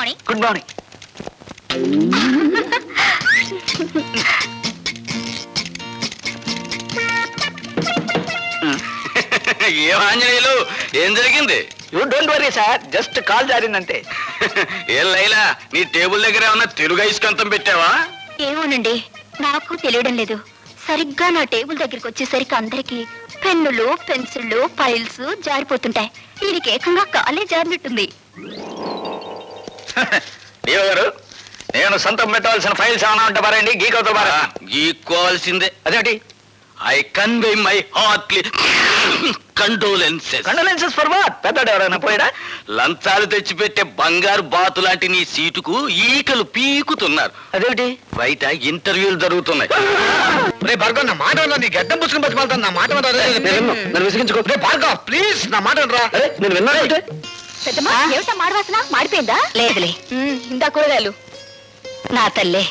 Morning. Good morning. ఏం ఆంజనేయులు, ఏం జరిగింది? You don't worry sir, just call జారిందంటే. ఏం లైలా, నీ టేబుల్ దగ్గర ఏమన్నా తెలుగు ఐస్కంతం పెట్టావా? ఏమోనండి, నాకు తెలియడం లేదు. సరిగ్గా నా టేబుల్ దగ్గరికి వచ్చేసరికి అందరికి పెన్నులు, పెన్సిళ్ళు, ఫైల్స్ జారిపోతుంటాయి. వీడికి ఏకంగా కాలే జారినట్టుంది. దేవ గారు, నేను సొంతం పెట్టవలసిన ఫైల్స్ ఏమైనా ఉంటే పారండి, గీకవుతా పారా. గీక్కోవాల్సిందే. అదేంటి? I convey my heartly condolences. Condolences for what? పెద్దడు ఎవరైనా పోయాడా? లంచాలు తెచ్చిపెట్టే బంగారు బాతు లాంటి నీ సీటుకు ఈకలు పీకుతున్నారు. అదేంటి? బయట ఇంటర్వ్యూలు జరుగుతున్నాయి. రే భార్గవ్, నా మాట నీ గడ్డం పుచ్చుకుని బతిమాలతాను. నా మాట నన్ను విసిగించుకో. రే భార్గవ్, ప్లీజ్ నా మాట రా. నేను విన్నా. పెద్దమ్మా, ఏమిటా మాడవాసన? మాడిపోయిందా? లేదులే, ఇందా కూరగాయలు. నా తల్లే,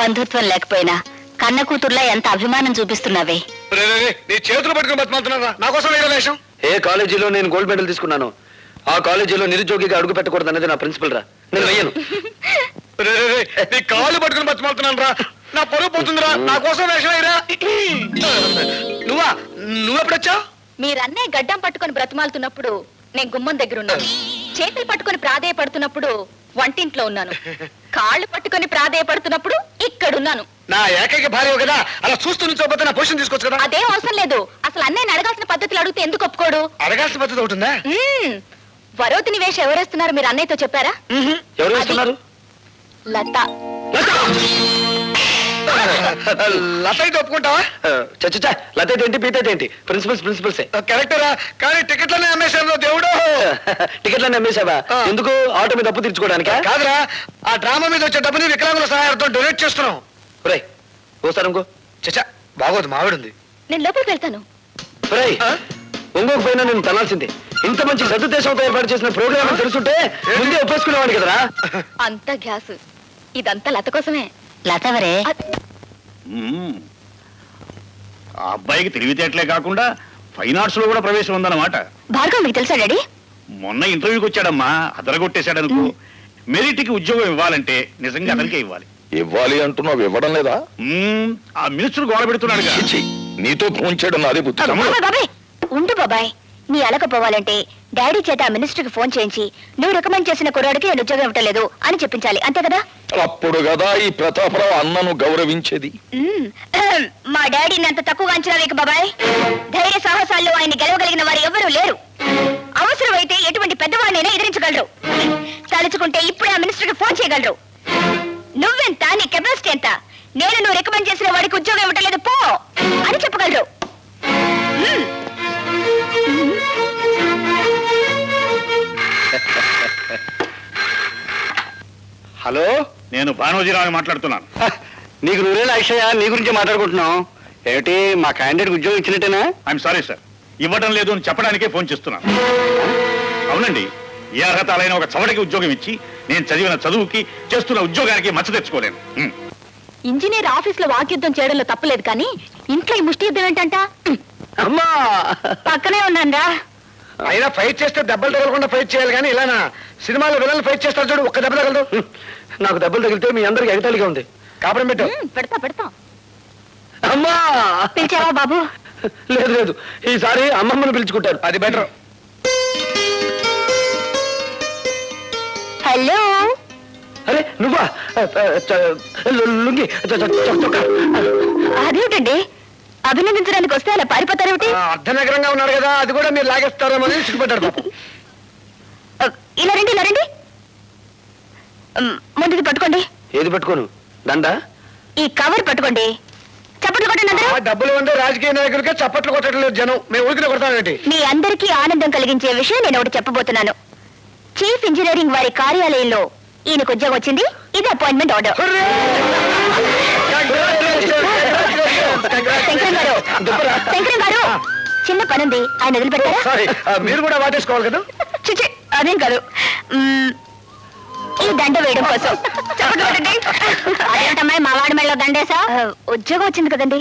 బంధుత్వం లేకపోయినా కన్న కూతుర్లా ఎంత అభిమానం చూపిస్తున్నావే. నీ చేతులు పట్టుకుని బతిమాలుతున్నారా? నా కోసం వేరే వేషం. ఏ కాలేజీలో నేను గోల్డ్ మెడల్ తీసుకున్నాను, ఆ కాలేజీలో నిరుద్యోగిగా అడుగు పెట్టకూడదు అనేది నా ప్రిన్సిపల్ రా. నేను వెయ్యను. నీ కాళ్ళు పట్టుకుని బతిమాలుతున్నాను రా. నా పొరుగు పోతుందిరా. నా కోసం వేషం అయ్యరా. నువ్వెప్పుడొచ్చావు? మీరన్నే గడ్డం పట్టుకొని బ్రతిమాలుతున్నప్పుడు నేను గుమ్మం దగ్గర ఉన్నాను. చేతులు పట్టుకొని ప్రాధేయపడుతున్నప్పుడు వంటింట్లో ఉన్నాను. కాళ్ళు పట్టుకొని ప్రాధేయపడుతున్నప్పుడు ఇక్కడున్నాను. నా ఏకైక భార్య కదా, అలా చూస్తూ నుంచోపోతే నా పొజిషన్ తీసుకోవచ్చు కదా. అదేం అవసరం లేదు. అసలు అన్నయ్య అడగాల్సిన పద్ధతులు అడిగితే ఎందుకు ఒప్పుకోడు? అడగాల్సిన పద్ధతి ఉంటుందా? వరోతిని వేషం ఎవరేస్తున్నారు మీరు అన్నయ్యతో చెప్పారా? ఎవరు వేస్తున్నారు? లత. లత అయితే ఒప్పుకుంటావా? చచ్చా, లత ఏంటి, పీత ఏంటి? ప్రిన్సిపల్సే. కరెక్టరా, కానీ టికెట్లనే అమ్మేశాను దేవుడు. టికెట్లన్నీ అమ్మేశావా? ఎందుకు? ఆటో మీద అప్పు తీర్చుకోవడానికా? కాదురా, ఆ డ్రామా మీద వచ్చే డబ్బుని వికలాంగుల సహాయంతో డొనేట్ చేస్తున్నాం. ఒరేయ్, ఓసారి ఇంకో. చచ్చా, బాగోదు, మావిడుంది. నేను లోపలికి వెళ్తాను. ఒరేయ్, ఇంకొక పైన నేను తనాల్సిందే. ఇంత మంచి సదుద్దేశంతో ఏర్పాటు చేసిన ప్రోగ్రామ్ తెలుసుంటే ముందే ఒప్పేసుకునేవాడిని కదరా. అంతా గ్యాస్, ఇదంతా లత కోసమే. లతవరే? ఆ అబ్బాయికి తెలివితేటలే కాకుండా ఫైన్ ఆర్ట్స్ లో కూడా ప్రవేశం ఉందన్నమాట. భార్గవ్ మీకు తెలుసా డాడీ? మొన్న ఇంటర్వ్యూకి వచ్చాడమ్మా, అదరగొట్టేశాడనుకో. మెరిట్కి ఉద్యోగం ఇవ్వాలంటే నిజంగా అతనికే ఇవ్వాలి. ఇవ్వాలి అంటున్నావు, ఇవ్వడం లేదా? ఆ మినిస్టర్ గోడ పెడుతున్నాడు. నీతో ఫోన్ చేయడం నాదే బుద్ధి. బాబాయ్ ఉండు బాబాయ్, నీ అలకపోవాలంటే డాడీ చేత ఆ మినిస్టర్ కి ఫోన్ చేయించి నువ్వు రికమెండ్ చేసిన కుర్రాడికి నేను ఉద్యోగం ఇవ్వట్లేదు అని చెప్పించాలి, అంతే కదా? అప్పుడు కదా ఈ ప్రతాపరావు అన్నను గౌరవించేది. మా డాడీని అంత తక్కువగా అంచనా వేయకు బాబాయ్. ధైర్య సాహసాల్లో ఆయన గెలవగలిగిన వారు ఎవరూ లేరు. అవసరమైతే ఎటువంటి పెద్దవాడినైనా ఎదిరించగలరు. తలుచుకుంటే ఇప్పుడే ఆ మినిస్టర్ కి ఫోన్ చేయగలరు. నువ్వెంత, నీ కెపాసిటీ ఎంత? నేను నువ్వు రికమెండ్ చేసిన వాడికి ఉద్యోగం ఇవ్వట్లేదు పో అని చెప్పగలరు. హలో, నేను భానోజీరావు మాట్లాడుతున్నాను. నీకు నూరేళ్ళ అక్షయ, నీ గురించి మాట్లాడుకుంటున్నాం. ఏమిటి, మా క్యాండిడేట్ ఉద్యోగం ఇచ్చినట్టేనా? ఐఎమ్ సారీ సార్, ఇవ్వడం లేదు అని చెప్పడానికే ఫోన్ చేస్తున్నాను. అవునండి, ఏ అర్హత అయిన ఒక చవటకి ఉద్యోగం ఇచ్చి నేను చదివిన చదువుకి చేస్తున్న ఉద్యోగానికి మచ్చ తెచ్చుకోలేను. ఇంజనీర్ ఆఫీస్ లో వాక్యుద్ధం చేయడంలో తప్పలేదు, కానీ ఇంట్లో ఈ ముష్టి యుద్ధం ఏంటంట? అమ్మా, పక్కనే ఉన్నారా? అయినా ఫైట్ చేస్తే దెబ్బలు తగలకుండా ఫైట్ చేయాలి, కానీ ఇలానా? సినిమాలో విలన్లు ఫైట్ చేస్తారు చూడు, ఒక్క దెబ్బ తగలదు. నాకు దెబ్బలు తగిలితే మీ అందరికి ఎగతాళిగా ఉంది. కాపురం పెట్టు. పెడతా. అమ్మా, పిలిచావా బాబు? లేదు, ఈసారి అమ్మమ్మను పిలుచుకుంటారు, అది బెటర్. హలో. అరే నువ్వా? లుంగి అదేమిటండి, అభినందించడానికి వస్తే అలా పారిపోతారేమిటి? అర్ధనగరంగా ఉన్నారు కదా, అది కూడా మీరు లాగేస్తారేమో అని సిగ్గుపడ్డారు పాపం. ఇలా రండి. ముందుది పట్టుకోండి. ఏది పట్టుకోను? దండా? ఈ కవర్ పట్టుకోండి. చప్పట్లు కొట్టండి అందరూ. డబ్బులు ఉండే రాజకీయ నాయకులకే చప్పట్లు కొట్టడం లేదు జనం, మేము ఊరికినే కొడతామేంటి? మీ అందరికీ ఆనందం కలిగించే విషయం నేను ఒకటి చెప్పబోతున్నాను. చీఫ్ ఇంజనీరింగ్ వారి కార్యాలయంలో ఈయనకు ఉద్యోగం వచ్చింది. ఇది అపాయింట్మెంట్ ఆర్డర్. శంకరం గారు, చిన్న పనుంది, ఆయన వదిలిపెట్టారా? సారీ, మీరు కూడా వాటేసుకోవాలి కదా. చిచి, అదేం కాదు. ఈ దండ వేయడం కోసం. అదేంటమ్మాయి మా వాడి మెళ్ళలో దండేసా? ఉద్యోగం వచ్చింది కదండి.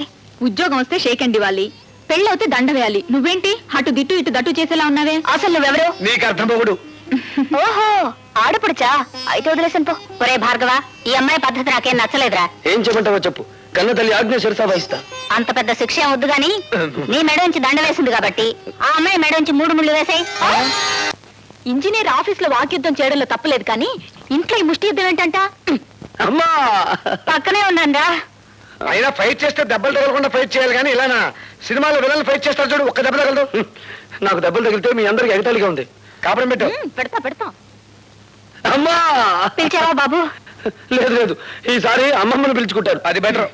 ఉద్యోగం వస్తే షేక్ అండ్ ఇవ్వాలి, పెళ్ళవుతే దండ వేయాలి. నువ్వేంటి అటు దిట్టు ఇటు దట్టు చేసేలా ఉన్నావే? అసలు నువ్వెవరు? నీకు అర్థం పోగుడు. ఓహో ఆడపడుచా అయితే వదిలేసాను పో. ఒరే భార్గవ, ఈ అమ్మాయి పద్ధతి నాకేం నచ్చలేదురా. ఏం చెప్పంటావో చెప్పు, కన్న తల్లి ఆజ్ఞ శిరసా వహిస్తా. అంత పెద్ద శిక్ష ఏం వద్దు గాని నీ మెడ నుంచి దండ వేసింది కాబట్టి ఆ అమ్మాయి మెడ నుంచి 3 ముళ్ళు వేసాయి. ఇంజనీర్ ఆఫీస్ లో వాక్యుద్ధం చేయడంలో తప్పలేదు కానీ ఇంట్లో ఈ ముష్టి యుద్ధం ఏంటంట? అమ్మా పక్కనే ఉన్నారా. అయినా ఫైట్ చేస్తే దెబ్బలు తగలకుండా ఫైట్ చేయాలి కానీ ఇలానా సినిమాలో విలన్లు ఫైట్ చేస్తారు చూడు, ఒక్క దెబ్బ తగలదు. నాకు దెబ్బలు తగిలితే మీ అందరికి ఎగతాళిగా ఉంది. కాపురం పెట్టు. పెడతా అమ్మా పిలిచావా బాబు? లేదు లేదు, ఈసారి అమ్మమ్మను పిలుచుకుంటారు, అది బెటర్.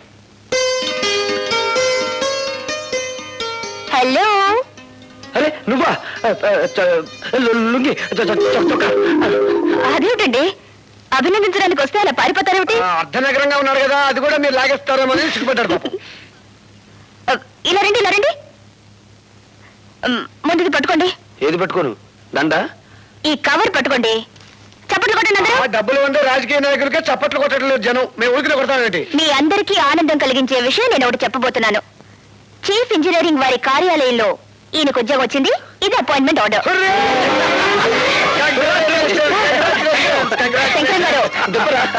హలో. అరే నువ్వా? లుంగి చొక్కా. అదేమిటండి అభినందించడానికి వస్తే అలా పారిపోతారేమిటి? అర్ధనగరంగా ఉన్నారు కదా, అది కూడా మీరు లాగేస్తారేమో అని సిగ్గుపడ్డాడు పాపం. ఇలా రండి. ముందుది పట్టుకోండి. ఏది పట్టుకోను? దండ? ఈ కవర్ పట్టుకోండి. చప్పట్లు కొట్టండి అందరూ. ఆ డబ్బులు ఉండే రాజకీయ నాయకులకే చప్పట్లు కొట్టట్లేదు జనం, మేము ఊరికి కొడతామేంటి? మీ అందరికీ ఆనందం కలిగించే విషయం నేను ఒకటి చెప్పబోతున్నాను. చీఫ్ ఇంజనీరింగ్ వారి కార్యాలయంలో ఈయనకు ఉద్యోగం వచ్చింది. ఇది అపాయింట్మెంట్ ఆర్డర్.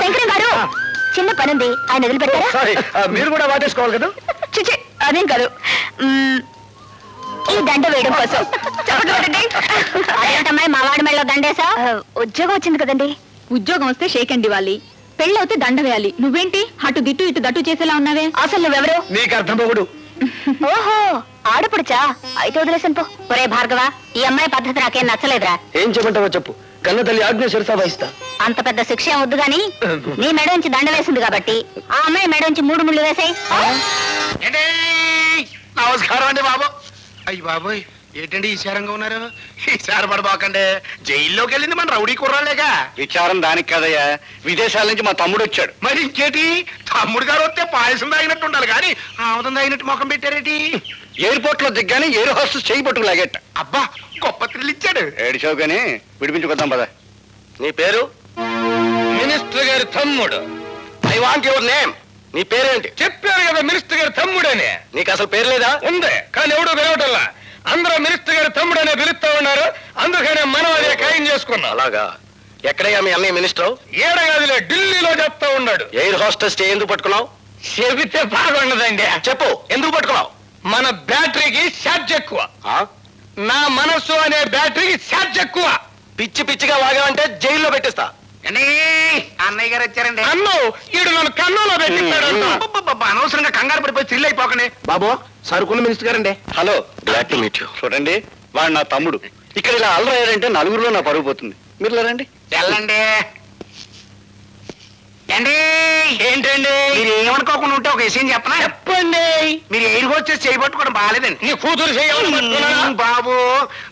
శంకరం గారు చిన్న పనుంది, ఆయన వదిలిపెట్టారా? సారీ, మీరు కూడా వాటేసుకోవాలి కదా. చిచి అదేం కాదు. ఈ దండ వేయడం కోసం చప్పట్లు కొట్టండి. అదేంటమ్మాయి మా వాడి మెడలో దండేసా? ఉద్యోగం వచ్చింది కదండి. ఉద్యోగం వస్తే షేక్ అండ్ ఇవ్వాలి, పెళ్ళవుతే దండ వేయాలి. నువ్వేంటి అటు దిట్టు ఇటు దట్టు చేసేలా ఉన్నావే? అసలు నువ్వెవరు? నీకు అర్థం పోగుడు. ఓహో ఆడపడుచా అయితే వదిలేసాను పో. ఒరే భార్గవ, ఈ అమ్మాయి పద్ధతి నాకేం నచ్చలేదురా. ఏం చెప్పంటావో చెప్పు, కన్న తల్లి ఆజ్ఞ శిరసా వహిస్తా. అంత పెద్ద శిక్ష ఏం వద్దు గాని నీ మెడ నుంచి దండ వేసింది కాబట్టి ఆ అమ్మాయి మెడ నుంచి 3 ముళ్ళు వేసాయి. నమస్కారం అండి బాబు. అయ్యి బాబోయ్, ఏంటండి ఈశారంగా ఉన్నారు? ఈసారి పడబాకండి, జైల్లోకి వెళ్ళింది మన రౌడీ కుర్రాలేగా. విచారం దానికి కదయ్యా, విదేశాల నుంచి మా తమ్ముడు వచ్చాడు. మరి ఇంకేటి, తమ్ముడు గారు వస్తే పాయసం తాగినట్టు ఉండాలి కానీ ఆముదం తాగినట్టు ముఖం పెట్టారేటి? ఎయిర్పోర్ట్ లో దిగ్గానే ఎయిర్ హోస్టెస్ చేయి పట్టుకు లాగేట. అబ్బా గొప్ప థ్రిల్ ఇచ్చాడు. ఏడిచావు కానీ విడిపించుకొద్దాం పద. నీ పేరు? మినిస్టర్ గారి తమ్ముడు. I want your name. నీ పేరేంటి? చెప్పారు కదా మినిస్టర్ గారి తమ్ముడని. నీకు అసలు పేరు లేదా? ఉంది కానీ ఎవడు పిలవటల్లా. అందరూ మినిస్టర్ గారి తమ్ముడనే పిలుస్తా ఉన్నారు, అందుకనే మనం అదే ఖాయం చేసుకున్నాం. అలాగా? ఎక్కడయ్యా మీ అన్నయ్య మినిస్టర్? ఏడగాదిలే ఢిల్లీలో చెప్తా ఉన్నాడు. ఎయిర్ హోస్టెస్ ఎందుకు పట్టుకున్నావు? చెబితే బాగుండదండి. చెప్పు, ఎందుకు పట్టుకున్నావు? మన బ్యాటరీకి ఛార్జ్ ఎక్కువ. ఆ? నా మనస్సు అనే బ్యాటరీకి ఛార్జ్ ఎక్కువ. పిచ్చి పిచ్చిగా వాగావంటే జైల్లో పెట్టిస్తా. అన్నయ్య గారు వచ్చారండి. అన్ను ఈడు నన్ను కన్నులో పెట్టిస్తాడు. అనవసరంగా కంగారు పడిపోయి థ్రిల్ అయిపోకనే. బాబు, సరుకున్న మినిస్టర్ గారండి. Hello, glad to meet you. చూడండి, వాడు నా తమ్ముడు. ఇక్కడ ఇలా అల్లరయ్యారంటే నలుగురిలో నా పరుగు పోతుంది. మీరు లేరండి. వెళ్ళండి. ఏంటండి మీరు ఏమనుకోకుండా ఉంటే ఒక విషయం చెప్పనా? చెప్పండి. మీరు ఎయిర్ హోస్టెస్ చేయబట్టుకోవడం బాగాలేదండి. నీ కూతురు చేయాలి బాబు.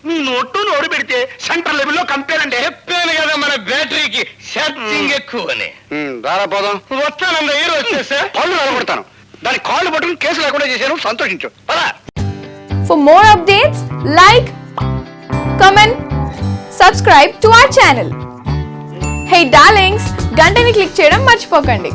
మీ నోడు పెడితే సెంట్రల్ లెవెల్లో కంపేర్ అంటే చెప్పాను కదా మన బ్యాటరీకి ఛార్జింగ్ ఎక్కువ అని. రారా పోదాం. వస్తానండి ఎయిర్ హోస్టెస్. పళ్ళు నిలబడతాను. దాని కాళ్ళు పట్టుకుని కేసు లేకుండా చేశాను, సంతోషించు. పదా. For more updates, like, comment, subscribe to our channel. Hey darlings, గంటని click చేయడం మర్చిపోకండి.